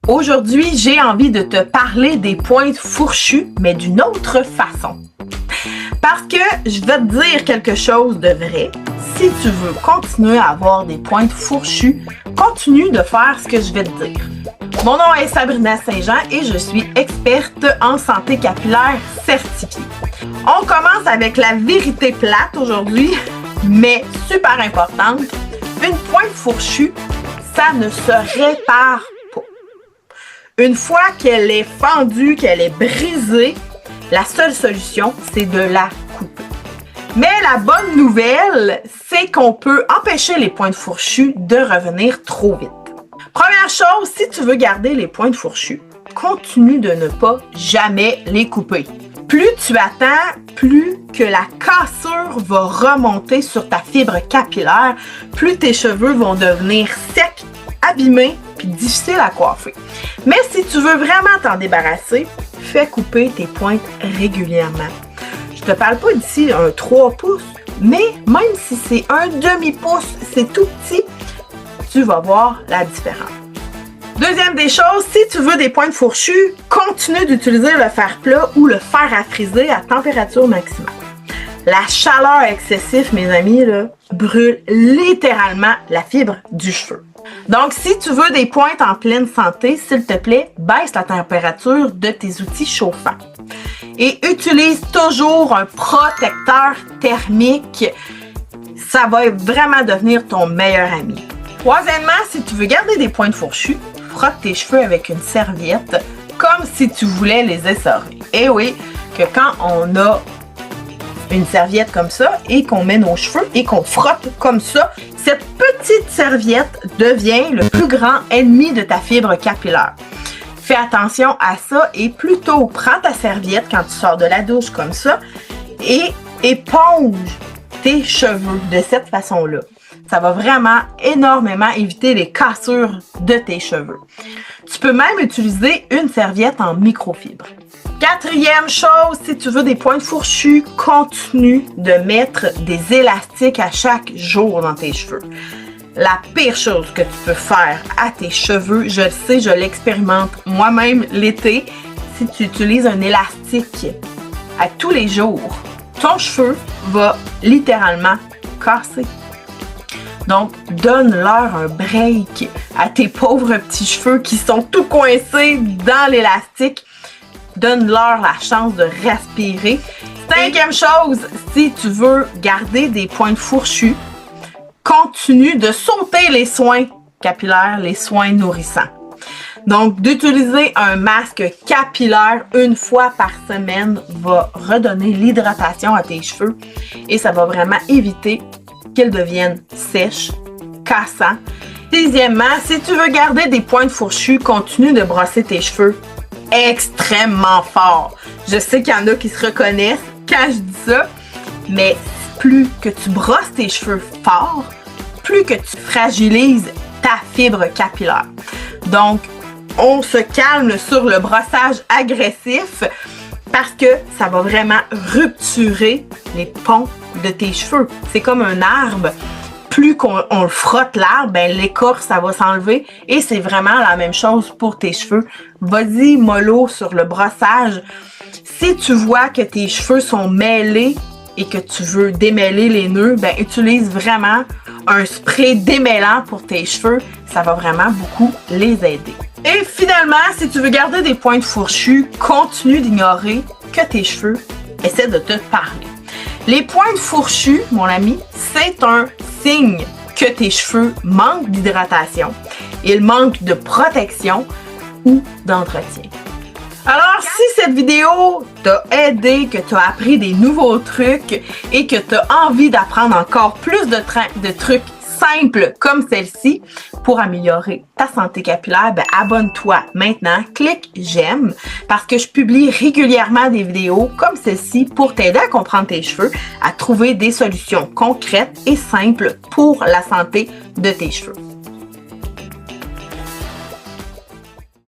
Aujourd'hui, j'ai envie de te parler des pointes fourchues, mais d'une autre façon. Parce que je vais te dire quelque chose de vrai. Si tu veux continuer à avoir des pointes fourchues, continue de faire ce que je vais te dire. Mon nom est Sabrina Saint-Jean et je suis experte en santé capillaire certifiée. On commence avec la vérité plate aujourd'hui, mais super importante. Une pointe fourchue, ça ne se répare pas. Une fois qu'elle est fendue, qu'elle est brisée, la seule solution, c'est de la couper. Mais la bonne nouvelle, c'est qu'on peut empêcher les pointes fourchues de revenir trop vite. Première chose, si tu veux garder les pointes fourchues, continue de ne pas jamais les couper. Plus tu attends, plus que la cassure va remonter sur ta fibre capillaire, plus tes cheveux vont devenir secs, abîmés, puis difficiles à coiffer. Mais si tu veux vraiment t'en débarrasser, fais couper tes pointes régulièrement. Je te parle pas d'ici un 3 pouces, mais même si c'est un demi-pouce, c'est tout petit, tu vas voir la différence. Deuxième des choses, si tu veux des pointes fourchues, continue d'utiliser le fer plat ou le fer à friser à température maximale. La chaleur excessive, mes amis, là, brûle littéralement la fibre du cheveu. Donc, si tu veux des pointes en pleine santé, s'il te plaît, baisse la température de tes outils chauffants. Et utilise toujours un protecteur thermique. Ça va vraiment devenir ton meilleur ami. Troisièmement, si tu veux garder des pointes fourchues, frotte tes cheveux avec une serviette comme si tu voulais les essorer. Et oui, que quand on a une serviette comme ça et qu'on met nos cheveux et qu'on frotte comme ça, cette petite serviette devient le plus grand ennemi de ta fibre capillaire. Fais attention à ça et plutôt prends ta serviette quand tu sors de la douche comme ça et éponge tes cheveux de cette façon-là. Ça va vraiment énormément éviter les cassures de tes cheveux. Tu peux même utiliser une serviette en microfibre. Quatrième chose, si tu veux des pointes fourchues, continue de mettre des élastiques à chaque jour dans tes cheveux. La pire chose que tu peux faire à tes cheveux, je le sais, je l'expérimente moi-même l'été, si tu utilises un élastique à tous les jours, ton cheveu va littéralement casser. Donc, donne-leur un break à tes pauvres petits cheveux qui sont tout coincés dans l'élastique. Donne-leur la chance de respirer. Cinquième chose, si tu veux garder des pointes fourchues, continue de sauter les soins capillaires, les soins nourrissants. Donc, d'utiliser un masque capillaire une fois par semaine va redonner l'hydratation à tes cheveux et ça va vraiment éviter qu'ils deviennent sèches, cassants. Sixièmement, si tu veux garder des pointes fourchues, continue de brosser tes cheveux extrêmement fort. Je sais qu'il y en a qui se reconnaissent quand je dis ça, mais plus que tu brosses tes cheveux fort, plus que tu fragilises ta fibre capillaire. Donc, on se calme sur le brossage agressif parce que ça va vraiment rupturer les ponts de tes cheveux. C'est comme un arbre. Plus qu'on le frotte l'arbre, ben l'écorce, ça va s'enlever. Et c'est vraiment la même chose pour tes cheveux. Vas-y mollo sur le brossage. Si tu vois que tes cheveux sont mêlés et que tu veux démêler les nœuds, ben utilise vraiment un spray démêlant pour tes cheveux. Ça va vraiment beaucoup les aider. Et finalement, si tu veux garder des pointes fourchues, continue d'ignorer que tes cheveux essaient de te parler. Les pointes fourchues, mon ami, c'est un signe que tes cheveux manquent d'hydratation, ils manquent de protection ou d'entretien. Alors, si cette vidéo t'a aidé, que tu as appris des nouveaux trucs et que tu as envie d'apprendre encore plus de trucs simples comme celle-ci pour améliorer ta santé capillaire, ben abonne-toi maintenant, clique j'aime parce que je publie régulièrement des vidéos comme celle-ci pour t'aider à comprendre tes cheveux, à trouver des solutions concrètes et simples pour la santé de tes cheveux.